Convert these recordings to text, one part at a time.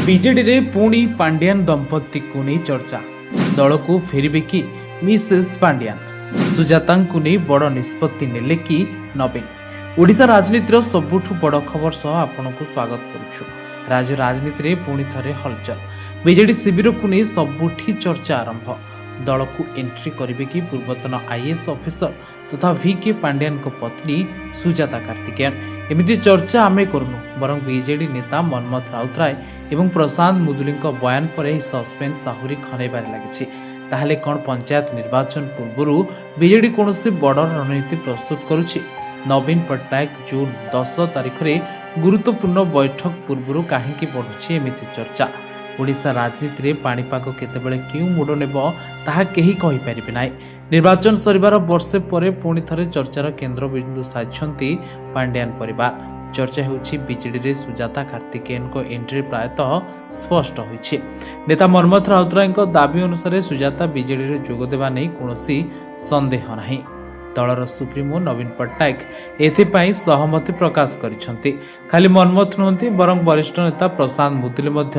BJD ରେ ପୁଣି ପାଣ୍ଡିଆନ ଦମ୍ପତିଙ୍କୁ ନେଇ ଚର୍ଚ୍ଚା। ଦଳକୁ ଫେରିବେ କି ମିସେସ୍ ପାଣ୍ଡିଆନ? ସୁଜାତାଙ୍କୁ ନେଇ ବଡ଼ ନିଷ୍ପତ୍ତି ନେଲେ କି ନବୀନ? ଓଡ଼ିଶା ରାଜନୀତିର ସବୁଠୁ ବଡ଼ ଖବର ସହ ଆପଣଙ୍କୁ ସ୍ୱାଗତ କରୁଛୁ। ରାଜ୍ୟ ରାଜନୀତିରେ ପୁଣି ଥରେ ହଲଚଲ। ବିଜେଡି ଶିବିରକୁ ନେଇ ସବୁଠି ଚର୍ଚ୍ଚା ଆରମ୍ଭ। ଦଳକୁ ଏଣ୍ଟ୍ରି କରିବେ କି ପୂର୍ବତନ ଆଇଏଏସ୍ ଅଫିସର ତଥା ଭିକେ ପାଣ୍ଡିଆନଙ୍କ ପତ୍ନୀ ସୁଜାତା କାର୍ତ୍ତିକେୟନ? ଏମିତି ଚର୍ଚ୍ଚା ଆମେ କରୁନୁ, ବରଂ ବିଜେଡି ନେତା ମନ୍ମଥ ରାଉତରାୟ ଏବଂ ପ୍ରଶାନ୍ତ ମୁଦୁଲିଙ୍କ ବୟାନ ପରେ ଏହି ସସ୍ପେନ୍ସ ଆହୁରି ଘନେଇବାରେ ଲାଗିଛି। ତାହେଲେ କ'ଣ ପଞ୍ଚାୟତ ନିର୍ବାଚନ ପୂର୍ବରୁ ବିଜେଡି କୌଣସି ବଡ଼ ରଣନୀତି ପ୍ରସ୍ତୁତ କରୁଛି? ନବୀନ ପଟ୍ଟନାୟକ ଜୁନ୍ 10 ତାରିଖରେ ଗୁରୁତ୍ୱପୂର୍ଣ୍ଣ ବୈଠକ ପୂର୍ବରୁ କାହିଁକି ବଢ଼ୁଛି ଏମିତି ଚର୍ଚ୍ଚା? ଓଡ଼ିଶା ରାଜନୀତିରେ ପାଣିପାଗ କେତେବେଳେ କେଉଁ ମୋଡ଼ ନେବ ତାହା କେହି କହିପାରିବେ ନାହିଁ। ନିର୍ବାଚନ ସରିବାର ବର୍ଷେ ପରେ ପୁଣି ଥରେ ଚର୍ଚ୍ଚାର କେନ୍ଦ୍ରବିନ୍ଦୁ ସାଜିଛନ୍ତି ପାଣ୍ଡିଆନ ପରିବାର। ଚର୍ଚ୍ଚା ହେଉଛି ବିଜେଡିରେ ସୁଜାତା କାର୍ତ୍ତିକେୟନଙ୍କ ଏଣ୍ଟ୍ରି ପ୍ରାୟତଃ ସ୍ପଷ୍ଟ ହୋଇଛି। ନେତା ମନ୍ମଥ ରାଉତରାୟଙ୍କ ଦାବି ଅନୁସାରେ ସୁଜାତା ବିଜେଡିରେ ଯୋଗ ଦେବା ନେଇ କୌଣସି ସନ୍ଦେହ ନାହିଁ। ଦଳର ସୁପ୍ରିମୋ ନବୀନ ପଟ୍ଟନାୟକ ଏଥିପାଇଁ ସହମତି ପ୍ରକାଶ କରିଛନ୍ତି। ଖାଲି ମନ୍ମଥ ନୁହନ୍ତି, ବରଂ ବରିଷ୍ଠ ନେତା ପ୍ରଶାନ୍ତ ମୁଦୁଲି ମଧ୍ୟ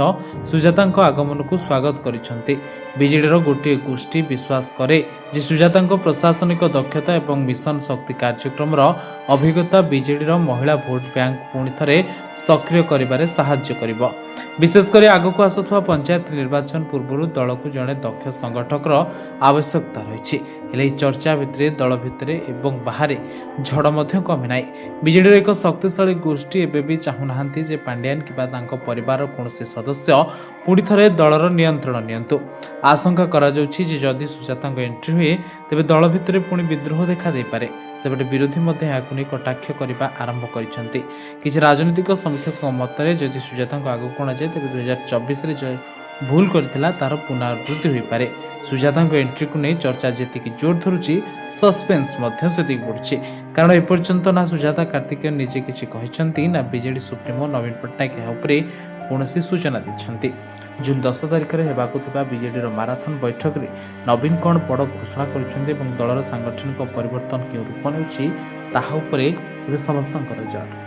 ସୁଜାତାଙ୍କ ଆଗମନକୁ ସ୍ୱାଗତ କରିଛନ୍ତି। ବିଜେଡିର ଗୋଟିଏ ଗୋଷ୍ଠୀ ବିଶ୍ୱାସ କରେ ଯେ ସୁଜାତାଙ୍କ ପ୍ରଶାସନିକ ଦକ୍ଷତା ଏବଂ ମିଶନ ଶକ୍ତି କାର୍ଯ୍ୟକ୍ରମର ଅଭିଜ୍ଞତା ବିଜେଡିର ମହିଳା ଭୋଟ ବ୍ୟାଙ୍କ ପୁଣି ଥରେ ସକ୍ରିୟ କରିବାରେ ସାହାଯ୍ୟ କରିବ। ବିଶେଷ କରି ଆଗକୁ ଆସୁଥିବା ପଞ୍ଚାୟତ ନିର୍ବାଚନ ପୂର୍ବରୁ ଦଳକୁ ଜଣେ ଦକ୍ଷ ସଂଗଠକର ଆବଶ୍ୟକତା ରହିଛି। ହେଲେ ଏହି ଚର୍ଚ୍ଚା ଭିତରେ ଦଳ ଭିତରେ ଏବଂ ବାହାରେ ଝଡ଼ ମଧ୍ୟ କମି ନାହିଁ। ବିଜେଡିର ଏକ ଶକ୍ତିଶାଳୀ ଗୋଷ୍ଠୀ ଏବେ ବି ଚାହୁଁନାହାନ୍ତି ଯେ ପାଣ୍ଡିଆନ କିମ୍ବା ତାଙ୍କ ପରିବାରର କୌଣସି ସଦସ୍ୟ ପୁଣି ଥରେ ଦଳର ନିୟନ୍ତ୍ରଣ ନିଅନ୍ତୁ। ଆଶଙ୍କା କରାଯାଉଛି ଯେ ଯଦି ସୁଜାତାଙ୍କ ଏଣ୍ଟ୍ରି ହୁଏ ତେବେ ଦଳ ଭିତରେ ପୁଣି ବିଦ୍ରୋହ ଦେଖାଦେଇପାରେ। ସେପଟେ ବିରୋଧୀ ମଧ୍ୟ ଏହାକୁ ନେଇ କଟାକ୍ଷ କରିବା ଆରମ୍ଭ କରିଛନ୍ତି। କିଛି ରାଜନୈତିକ ସମୀକ୍ଷକଙ୍କ ମତରେ ଯଦି ସୁଜାତାଙ୍କୁ ଆଗକୁ ଅଣାଯାଏ ତେବେ 2024ରେ ଭୁଲ କରିଥିଲା ତାର ପୁନରାବୃତ୍ତି ହୋଇପାରେ। ସୁଜାତାଙ୍କ ଏଣ୍ଟ୍ରିକୁ ନେଇ ଚର୍ଚ୍ଚା ଯେତିକି ଜୋର ଧରୁଛି, ସସ୍ପେନ୍ସ ମଧ୍ୟ ସେତିକି ବଢ଼ୁଛି। କାରଣ ଏପର୍ଯ୍ୟନ୍ତ ନା ସୁଜାତା କାର୍ତ୍ତିକେୟନ ନିଜେ କିଛି କହିଛନ୍ତି, ନା ବିଜେଡି ସୁପ୍ରିମୋ ନବୀନ ପଟ୍ଟନାୟକ ଏହା ଉପରେ କୌଣସି ସୂଚନା ଦେଇଛନ୍ତି। ଜୁନ୍ 10 ତାରିଖରେ ହେବାକୁ ଥିବା ବିଜେଡିର ମାରାଥନ ବୈଠକରେ ନବୀନ କ'ଣ ବଡ଼ ଘୋଷଣା କରିଛନ୍ତି ଏବଂ ଦଳର ସାଂଗଠନିକ ପରିବର୍ତ୍ତନ କେଉଁ ରୂପ ନେଉଛି ତାହା ଉପରେ ଏବେ ସମସ୍ତଙ୍କର ଜଟ।